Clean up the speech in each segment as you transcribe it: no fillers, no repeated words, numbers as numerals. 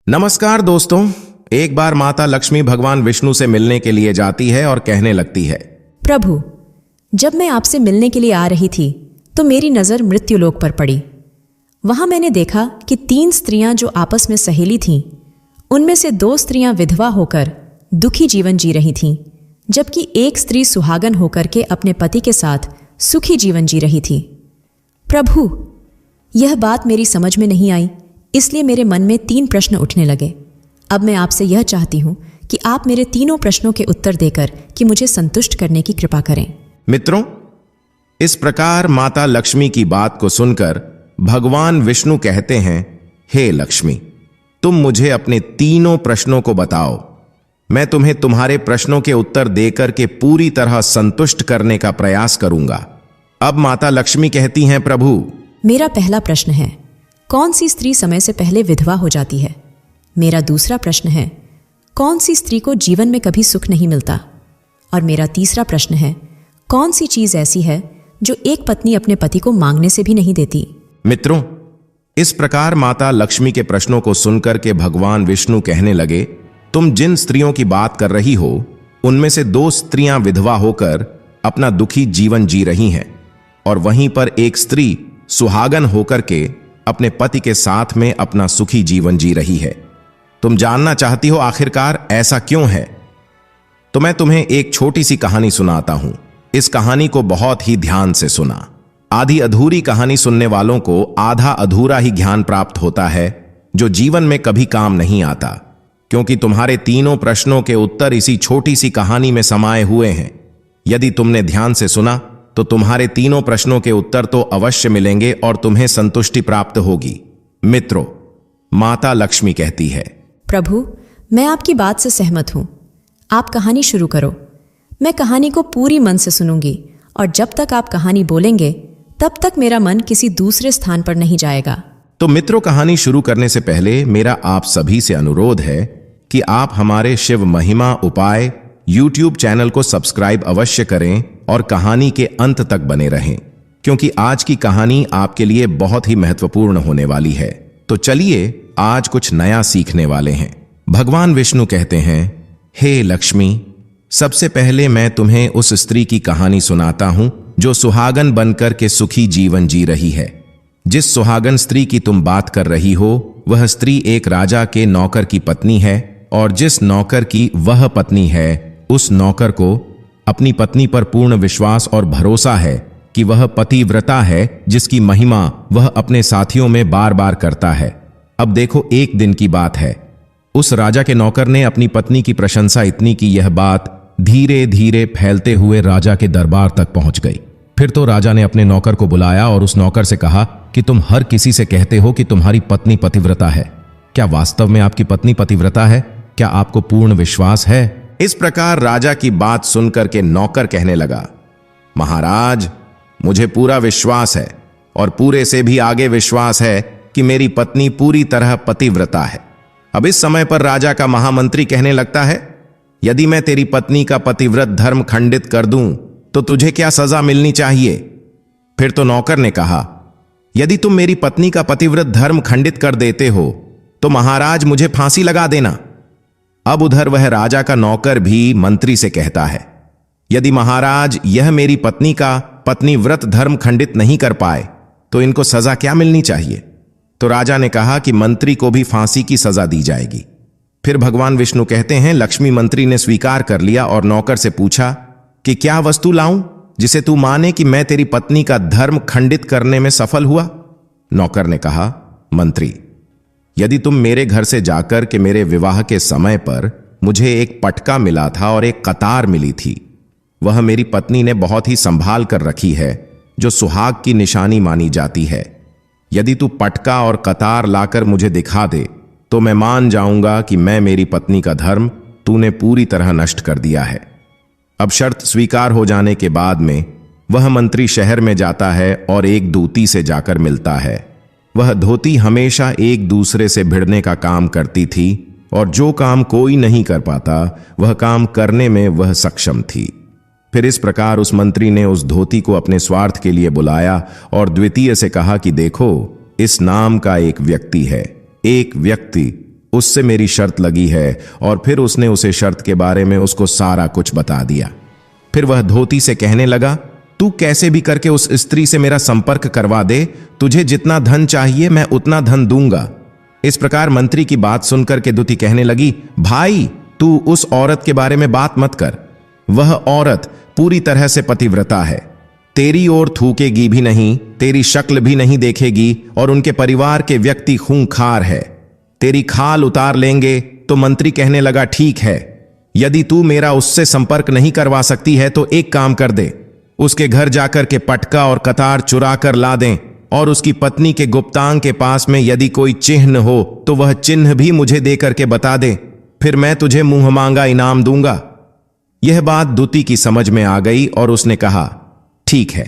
नमस्कार दोस्तों। एक बार माता लक्ष्मी भगवान विष्णु से मिलने के लिए जाती है और कहने लगती है, प्रभु, जब मैं आपसे मिलने के लिए आ रही थी तो मेरी नज़र मृत्युलोक पर पड़ी। वहां मैंने देखा कि 3 स्त्रियां जो आपस में सहेली थीं, उनमें से 2 स्त्रियां विधवा होकर दुखी जीवन जी रही थीं, जबकि एक स्त्री सुहागन होकर के अपने पति के साथ सुखी जीवन जी रही थी। प्रभु, यह बात मेरी समझ में नहीं आई, इसलिए मेरे मन में 3 प्रश्न उठने लगे। अब मैं आपसे यह चाहती हूं कि आप मेरे तीनों प्रश्नों के उत्तर देकर कि मुझे संतुष्ट करने की कृपा करें। मित्रों, इस प्रकार माता लक्ष्मी की बात को सुनकर भगवान विष्णु कहते हैं, हे लक्ष्मी, तुम मुझे अपने तीनों प्रश्नों को बताओ। मैं तुम्हें तुम्हारे प्रश्नों के उत्तर देकर के पूरी तरह संतुष्ट करने का प्रयास करूंगा। अब माता लक्ष्मी कहती हैं, प्रभु, मेरा पहला प्रश्न है, कौन सी स्त्री समय से पहले विधवा हो जाती है? मेरा दूसरा प्रश्न है, कौन सी स्त्री को जीवन में कभी सुख नहीं मिलता? और मेरा तीसरा प्रश्न है, कौन सी चीज ऐसी है जो एक पत्नी अपने पति को मांगने से भी नहीं देती? मित्रों, इस प्रकार माता लक्ष्मी के प्रश्नों को सुनकर के भगवान विष्णु कहने लगे, तुम जिन स्त्रियों की बात कर रही हो, उनमें से 2 स्त्रियां विधवा होकर अपना दुखी जीवन जी रही हैं, और वहीं पर एक स्त्री सुहागन होकर के अपने पति के साथ में अपना सुखी जीवन जी रही है। तुम जानना चाहती हो आखिरकार ऐसा क्यों है? तो मैं तुम्हें एक छोटी सी कहानी सुनाता हूं। इस कहानी को बहुत ही ध्यान से सुना। आधी अधूरी कहानी सुनने वालों को आधा अधूरा ही ज्ञान प्राप्त होता है, जो जीवन में कभी काम नहीं आता, क्योंकि तुम्हारे तीनों प्रश्नों के उत्तर इसी छोटी सी कहानी में समाये हुए हैं। यदि तुमने ध्यान से सुना तो तुम्हारे तीनों प्रश्नों के उत्तर तो अवश्य मिलेंगे और तुम्हें संतुष्टि प्राप्त होगी। मित्रों, माता लक्ष्मी कहती है, प्रभु, मैं आपकी बात से सहमत हूं। आप कहानी शुरू करो। मैं कहानी को पूरी मन से सुनूंगी, और जब तक आप कहानी बोलेंगे तब तक मेरा मन किसी दूसरे स्थान पर नहीं जाएगा। तो मित्रों, कहानी शुरू करने से पहले मेरा आप सभी से अनुरोध है कि आप हमारे शिव महिमा उपाय YouTube चैनल को सब्सक्राइब अवश्य करें और कहानी के अंत तक बने रहें, क्योंकि आज की कहानी आपके लिए बहुत ही महत्वपूर्ण होने वाली है। तो चलिए आज कुछ नया सीखने वाले हैं। भगवान विष्णु कहते हैं, हे लक्ष्मी, सबसे पहले मैं तुम्हें उस स्त्री की कहानी सुनाता हूं जो सुहागन बनकर के सुखी जीवन जी रही है। जिस सुहागन स्त्री की तुम बात कर रही हो, वह स्त्री एक राजा के नौकर की पत्नी है, और जिस नौकर की वह पत्नी है, उस नौकर को अपनी पत्नी पर पूर्ण विश्वास और भरोसा है कि वह पतिव्रता है, जिसकी महिमा वह अपने साथियों में बार बार करता है। अब देखो, एक दिन की बात है। उस राजा के नौकर ने अपनी पत्नी की प्रशंसा इतनी की यह बात धीरे धीरे फैलते हुए राजा के दरबार तक पहुंच गई। फिर तो राजा ने अपने नौकर को बुलाया और उस नौकर से कहा कि तुम हर किसी से कहते हो कि तुम्हारी पत्नी पतिव्रता है। क्या वास्तव में आपकी पत्नी पतिव्रता है? क्या आपको पूर्ण विश्वास है? इस प्रकार राजा की बात सुनकर के नौकर कहने लगा, महाराज, मुझे पूरा विश्वास है, और पूरे से भी आगे विश्वास है कि मेरी पत्नी पूरी तरह पतिव्रता है। अब इस समय पर राजा का महामंत्री कहने लगता है, यदि मैं तेरी पत्नी का पतिव्रत धर्म खंडित कर दूं तो तुझे क्या सजा मिलनी चाहिए? फिर तो नौकर ने कहा, यदि तुम मेरी पत्नी का पतिव्रत धर्म खंडित कर देते हो तो महाराज मुझे फांसी लगा देना। अब उधर वह राजा का नौकर भी मंत्री से कहता है, यदि महाराज यह मेरी पत्नी का पत्नीव्रत धर्म खंडित नहीं कर पाए तो इनको सजा क्या मिलनी चाहिए? तो राजा ने कहा कि मंत्री को भी फांसी की सजा दी जाएगी। फिर भगवान विष्णु कहते हैं, लक्ष्मी मंत्री ने स्वीकार कर लिया और नौकर से पूछा कि क्या वस्तु लाऊं जिसे तू माने कि मैं तेरी पत्नी का धर्म खंडित करने में सफल हुआ? नौकर ने कहा, मंत्री, यदि तुम मेरे घर से जाकर के मेरे विवाह के समय पर मुझे एक पटका मिला था और एक कतार मिली थी, वह मेरी पत्नी ने बहुत ही संभाल कर रखी है, जो सुहाग की निशानी मानी जाती है। यदि तू पटका और कतार लाकर मुझे दिखा दे तो मैं मान जाऊंगा कि मैं मेरी पत्नी का धर्म तूने पूरी तरह नष्ट कर दिया है। अब शर्त स्वीकार हो जाने के बाद में वह मंत्री शहर में जाता है और एक दूती से जाकर मिलता है। वह धोती हमेशा एक दूसरे से भिड़ने का काम करती थी, और जो काम कोई नहीं कर पाता वह काम करने में वह सक्षम थी। फिर इस प्रकार उस मंत्री ने उस धोती को अपने स्वार्थ के लिए बुलाया और द्वितीय से कहा कि देखो, इस नाम का एक व्यक्ति है। एक व्यक्ति उससे मेरी शर्त लगी है। और फिर उसने उसे शर्त के बारे में उसको सारा कुछ बता दिया। फिर वह धोती से कहने लगा, तू कैसे भी करके उस स्त्री से मेरा संपर्क करवा दे, तुझे जितना धन चाहिए मैं उतना धन दूंगा। इस प्रकार मंत्री की बात सुनकर के दूती कहने लगी, भाई तू उस औरत के बारे में बात मत कर, वह औरत पूरी तरह से पतिव्रता है, तेरी ओर थूकेगी भी नहीं, तेरी शक्ल भी नहीं देखेगी, और उनके परिवार के व्यक्ति खूंखार है, तेरी खाल उतार लेंगे। तो मंत्री कहने लगा, ठीक है, यदि तू मेरा उससे संपर्क नहीं करवा सकती है तो एक काम कर दे, उसके घर जाकर के पटका और कतार चुरा कर ला दें, और उसकी पत्नी के गुप्तांग के पास में यदि कोई चिन्ह हो तो वह चिन्ह भी मुझे दे करके बता दे, फिर मैं तुझे मुंह मांगा इनाम दूंगा। यह बात दूती की समझ में आ गई और उसने कहा, ठीक है,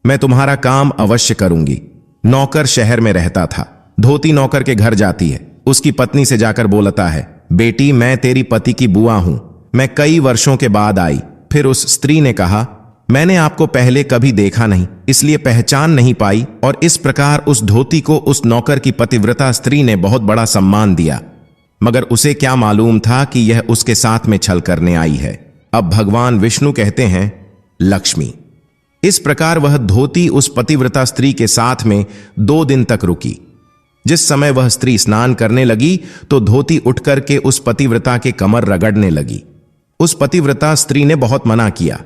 मैं तुम्हारा काम अवश्य करूंगी। नौकर शहर में रहता था। धोती नौकर के घर जाती है, उसकी पत्नी से जाकर बोलता है, बेटी मैं तेरी पति की बुआ हूं, मैं कई वर्षों के बाद आई। फिर उस स्त्री ने कहा, मैंने आपको पहले कभी देखा नहीं, इसलिए पहचान नहीं पाई। और इस प्रकार उस धोती को उस नौकर की पतिव्रता स्त्री ने बहुत बड़ा सम्मान दिया, मगर उसे क्या मालूम था कि यह उसके साथ में छल करने आई है। अब भगवान विष्णु कहते हैं, लक्ष्मी। इस प्रकार वह धोती उस पतिव्रता स्त्री के साथ में 2 दिन तक रुकी। जिस समय वह स्त्री स्नान करने लगी तो धोती उठ करके उस पतिव्रता के कमर रगड़ने लगी। उस पतिव्रता स्त्री ने बहुत मना किया,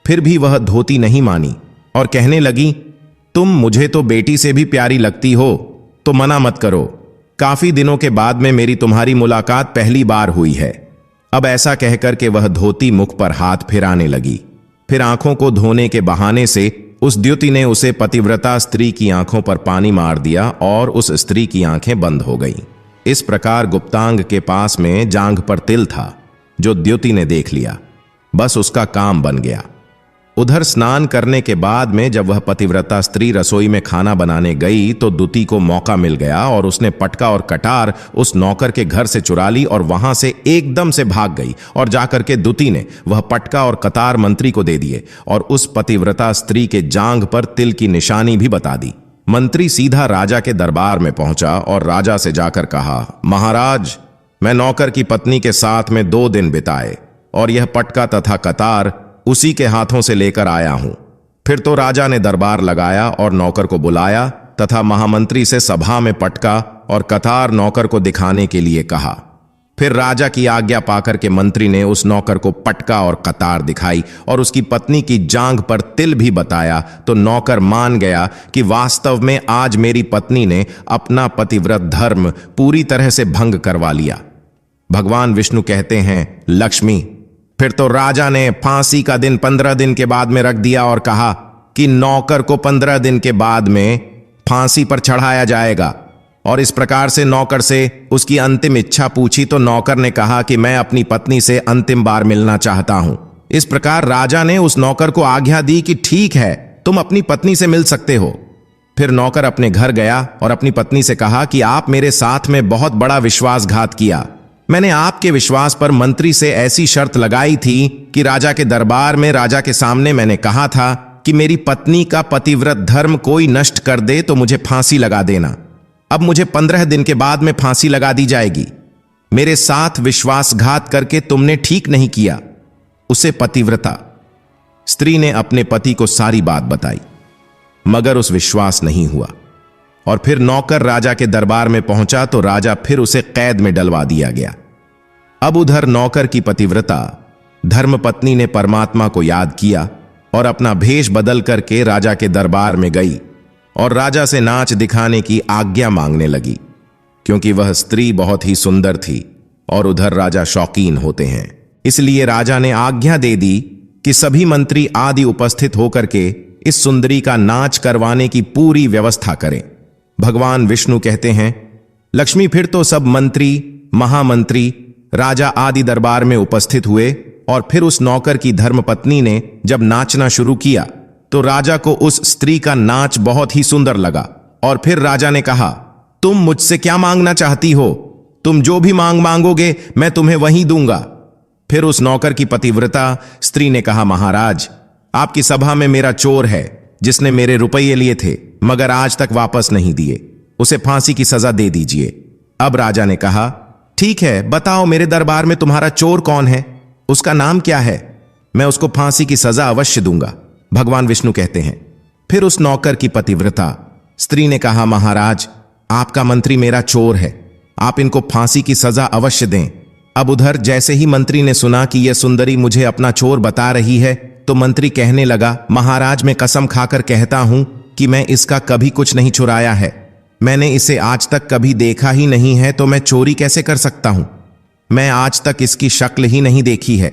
फिर भी वह धोती नहीं मानी और कहने लगी, तुम मुझे तो बेटी से भी प्यारी लगती हो, तो मना मत करो। काफी दिनों के बाद में मेरी तुम्हारी मुलाकात पहली बार हुई है। अब ऐसा कहकर के वह धोती मुख पर हाथ फिराने लगी। फिर आंखों को धोने के बहाने से उस द्युति ने उसे पतिव्रता स्त्री की आंखों पर पानी मार दिया और उस स्त्री की आंखें बंद हो गईं। इस प्रकार गुप्तांग के पास में जांघ पर तिल था, जो द्युति ने देख लिया। बस उसका काम बन गया। उधर स्नान करने के बाद में जब वह पतिव्रता स्त्री रसोई में खाना बनाने गई तो दूती को मौका मिल गया और उसने पटका और कटार उस नौकर के घर से चुरा ली और वहां से एकदम से भाग गई। और जाकर के दूती ने वह पटका और कतार मंत्री को दे दिए और उस पतिव्रता स्त्री के जांघ पर तिल की निशानी भी बता दी। मंत्री सीधा राजा के दरबार में पहुंचा और राजा से जाकर कहा, महाराज, मैं नौकर की पत्नी के साथ में 2 दिन बिताए और यह पटका तथा कतार उसी के हाथों से लेकर आया हूं। फिर तो राजा ने दरबार लगाया और नौकर को बुलाया तथा महामंत्री से सभा में पटका और कतार नौकर को दिखाने के लिए कहा। फिर राजा की आज्ञा पाकर के मंत्री ने उस नौकर को पटका और कतार दिखाई और उसकी पत्नी की जांघ पर तिल भी बताया। तो नौकर मान गया कि वास्तव में आज मेरी पत्नी ने अपना पतिव्रत धर्म पूरी तरह से भंग करवा लिया। भगवान विष्णु कहते हैं, लक्ष्मी। फिर तो राजा ने फांसी का दिन 15 दिन के बाद में रख दिया और कहा कि नौकर को 15 दिन के बाद में फांसी पर चढ़ाया जाएगा। और इस प्रकार से नौकर से उसकी अंतिम इच्छा पूछी तो नौकर ने कहा कि मैं अपनी पत्नी से अंतिम बार मिलना चाहता हूं। इस प्रकार राजा ने उस नौकर को आज्ञा दी कि ठीक है, तुम अपनी पत्नी से मिल सकते हो। फिर नौकर अपने घर गया और अपनी पत्नी से कहा कि आप मेरे साथ में बहुत बड़ा विश्वासघात किया। मैंने आपके विश्वास पर मंत्री से ऐसी शर्त लगाई थी कि राजा के दरबार में राजा के सामने मैंने कहा था कि मेरी पत्नी का पतिव्रत धर्म कोई नष्ट कर दे तो मुझे फांसी लगा देना। अब मुझे 15 दिन के बाद में फांसी लगा दी जाएगी। मेरे साथ विश्वासघात करके तुमने ठीक नहीं किया। उसे पतिव्रता स्त्री ने अपने पति को सारी बात बताई, मगर उस विश्वास नहीं हुआ। और फिर नौकर राजा के दरबार में पहुंचा तो राजा फिर उसे कैद में डलवा दिया गया। अब उधर नौकर की पतिव्रता धर्मपत्नी ने परमात्मा को याद किया और अपना भेष बदल करके राजा के दरबार में गई और राजा से नाच दिखाने की आज्ञा मांगने लगी, क्योंकि वह स्त्री बहुत ही सुंदर थी और उधर राजा शौकीन होते हैं। इसलिए राजा ने आज्ञा दे दी कि सभी मंत्री आदि उपस्थित होकर के इस सुंदरी का नाच करवाने की पूरी व्यवस्था करें। भगवान विष्णु कहते हैं, लक्ष्मी। फिर तो सब मंत्री, महामंत्री राजा आदि दरबार में उपस्थित हुए और फिर उस नौकर की धर्मपत्नी ने जब नाचना शुरू किया तो राजा को उस स्त्री का नाच बहुत ही सुंदर लगा। और फिर राजा ने कहा, तुम मुझसे क्या मांगना चाहती हो? तुम जो भी मांगोगे मैं तुम्हें वही दूंगा। फिर उस नौकर की पतिव्रता स्त्री ने कहा, महाराज, आपकी सभा में मेरा चोर है जिसने मेरे रुपये लिए थे मगर आज तक वापस नहीं दिए, उसे फांसी की सजा दे दीजिए। अब राजा ने कहा, ठीक है, बताओ मेरे दरबार में तुम्हारा चोर कौन है, उसका नाम क्या है, मैं उसको फांसी की सजा अवश्य दूंगा। भगवान विष्णु कहते हैं। फिर उस नौकर की पतिव्रता स्त्री ने कहा, महाराज, आपका मंत्री मेरा चोर है, आप इनको फांसी की सजा अवश्य दें। अब उधर जैसे ही मंत्री ने सुना कि यह सुंदरी मुझे अपना चोर बता रही है, तो मंत्री कहने लगा, महाराज, मैं कसम खाकर कहता हूं कि मैं इसका कभी कुछ नहीं चुराया है। मैंने इसे आज तक कभी देखा ही नहीं है, तो मैं चोरी कैसे कर सकता हूं? मैं आज तक इसकी शक्ल ही नहीं देखी है।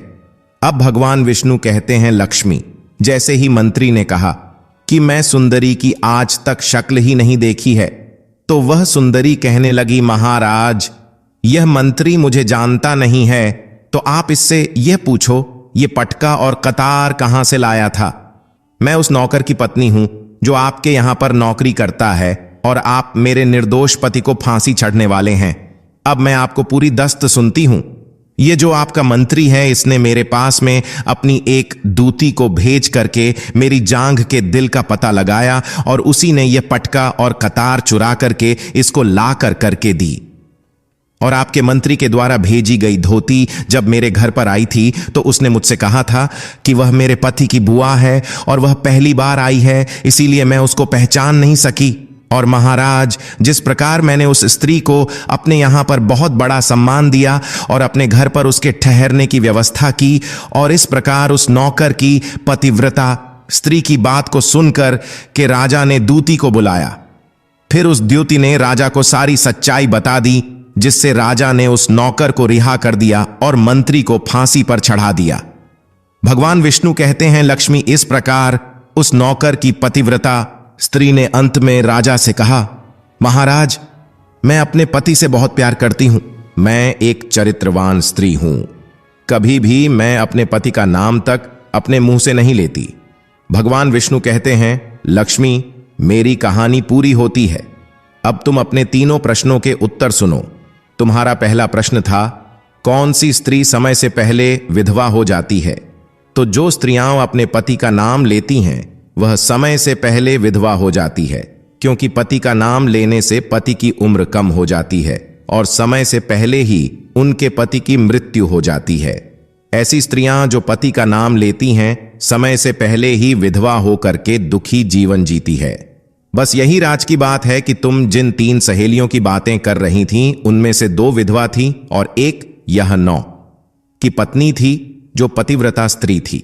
अब भगवान विष्णु कहते हैं, लक्ष्मी, जैसे ही मंत्री ने कहा कि मैं सुंदरी की आज तक शक्ल ही नहीं देखी है, तो वह सुंदरी कहने लगी, महाराज, यह मंत्री मुझे जानता नहीं है, तो आप इससे यह पूछो, ये पटका और कतार कहां से लाया था? मैं उस नौकर की पत्नी हूं जो आपके यहां पर नौकरी करता है, और आप मेरे निर्दोष पति को फांसी चढ़ने वाले हैं। अब मैं आपको पूरी दस्त सुनती हूं। ये जो आपका मंत्री है, इसने मेरे पास में अपनी एक दूती को भेज करके मेरी जांघ के दिल का पता लगाया, और उसी ने यह पटका और कतार चुरा करके इसको ला करके दी। और आपके मंत्री के द्वारा भेजी गई धोती जब मेरे घर पर आई थी, तो उसने मुझसे कहा था कि वह मेरे पति की बुआ है और वह पहली बार आई है, इसीलिए मैं उसको पहचान नहीं सकी। और महाराज, जिस प्रकार मैंने उस स्त्री को अपने यहां पर बहुत बड़ा सम्मान दिया और अपने घर पर उसके ठहरने की व्यवस्था की, और इस प्रकार उस नौकर की पतिव्रता स्त्री की बात को सुनकर के राजा ने दूती को बुलाया। फिर उस द्यूति ने राजा को सारी सच्चाई बता दी, जिससे राजा ने उस नौकर को रिहा कर दिया और मंत्री को फांसी पर चढ़ा दिया। भगवान विष्णु कहते हैं, लक्ष्मी, इस प्रकार उस नौकर की पतिव्रता स्त्री ने अंत में राजा से कहा, महाराज, मैं अपने पति से बहुत प्यार करती हूं, मैं एक चरित्रवान स्त्री हूं, कभी भी मैं अपने पति का नाम तक अपने मुंह से नहीं लेती। भगवान विष्णु कहते हैं, लक्ष्मी, मेरी कहानी पूरी होती है। अब तुम अपने तीनों प्रश्नों के उत्तर सुनो। तुम्हारा पहला प्रश्न था, कौन सी स्त्री समय से पहले विधवा हो जाती है? तो जो स्त्रियां अपने पति का नाम लेती हैं, वह समय से पहले विधवा हो जाती है, क्योंकि पति का नाम लेने से पति की उम्र कम हो जाती है और समय से पहले ही उनके पति की मृत्यु हो जाती है। ऐसी स्त्रियां जो पति का नाम लेती हैं, समय से पहले ही विधवा होकर के दुखी जीवन जीती है। बस यही राज की बात है कि तुम जिन 3 सहेलियों की बातें कर रही थीं, उनमें से 2 विधवा थीं और एक यह 9 की पत्नी थी जो पतिव्रता स्त्री थी।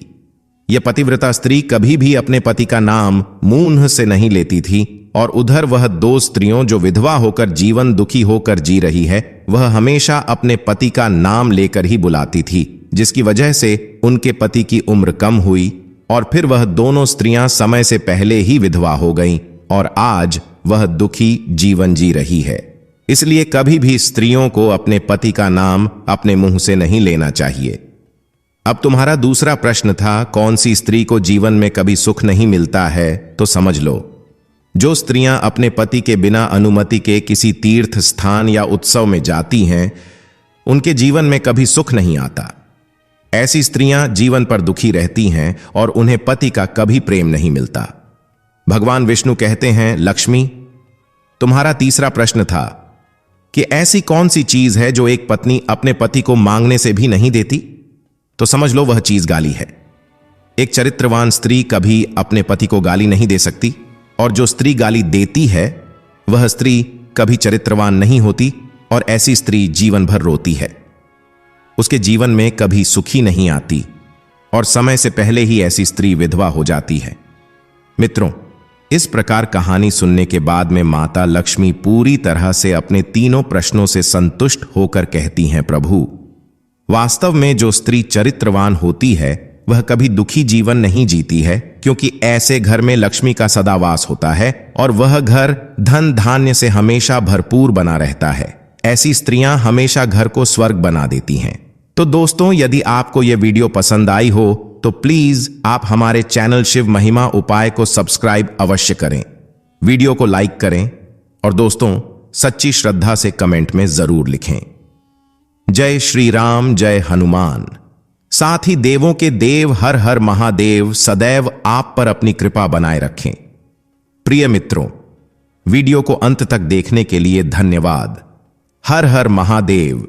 यह पतिव्रता स्त्री कभी भी अपने पति का नाम मुंह से नहीं लेती थी, और उधर वह 2 स्त्रियों जो विधवा होकर जीवन दुखी होकर जी रही है, वह हमेशा अपने पति का नाम लेकर ही बुलाती थी, जिसकी वजह से उनके पति की उम्र कम हुई, और फिर वह दोनों स्त्रियां समय से पहले ही विधवा हो गईं और आज वह दुखी जीवन जी रही है। इसलिए कभी भी स्त्रियों को अपने पति का नाम अपने मुंह से नहीं लेना चाहिए। अब तुम्हारा दूसरा प्रश्न था, कौन सी स्त्री को जीवन में कभी सुख नहीं मिलता है? तो समझ लो, जो स्त्रियां अपने पति के बिना अनुमति के किसी तीर्थ स्थान या उत्सव में जाती हैं, उनके जीवन में कभी सुख नहीं आता। ऐसी स्त्रियां जीवन पर दुखी रहती हैं और उन्हें पति का कभी प्रेम नहीं मिलता। भगवान विष्णु कहते हैं, लक्ष्मी, तुम्हारा तीसरा प्रश्न था कि ऐसी कौन सी चीज है जो एक पत्नी अपने पति को मांगने से भी नहीं देती? तो समझ लो, वह चीज गाली है। एक चरित्रवान स्त्री कभी अपने पति को गाली नहीं दे सकती, और जो स्त्री गाली देती है वह स्त्री कभी चरित्रवान नहीं होती, और ऐसी स्त्री जीवन भर रोती है। उसके जीवन में कभी सुखी नहीं आती, और समय से पहले ही ऐसी स्त्री विधवा हो जाती है। मित्रों, इस प्रकार कहानी सुनने के बाद में माता लक्ष्मी पूरी तरह से अपने तीनों प्रश्नों से संतुष्ट होकर कहती हैं, प्रभु, वास्तव में जो स्त्री चरित्रवान होती है वह कभी दुखी जीवन नहीं जीती है, क्योंकि ऐसे घर में लक्ष्मी का सदा वास होता है और वह घर धन धान्य से हमेशा भरपूर बना रहता है। ऐसी स्त्रियां हमेशा घर को स्वर्ग बना देती हैं। तो दोस्तों, यदि आपको यह वीडियो पसंद आई हो तो प्लीज आप हमारे चैनल शिव महिमा उपाय को सब्सक्राइब अवश्य करें, वीडियो को लाइक करें, और दोस्तों, सच्ची श्रद्धा से कमेंट में जरूर लिखें, जय श्री राम, जय हनुमान। साथ ही देवों के देव हर हर महादेव सदैव आप पर अपनी कृपा बनाए रखें। प्रिय मित्रों, वीडियो को अंत तक देखने के लिए धन्यवाद। हर हर महादेव।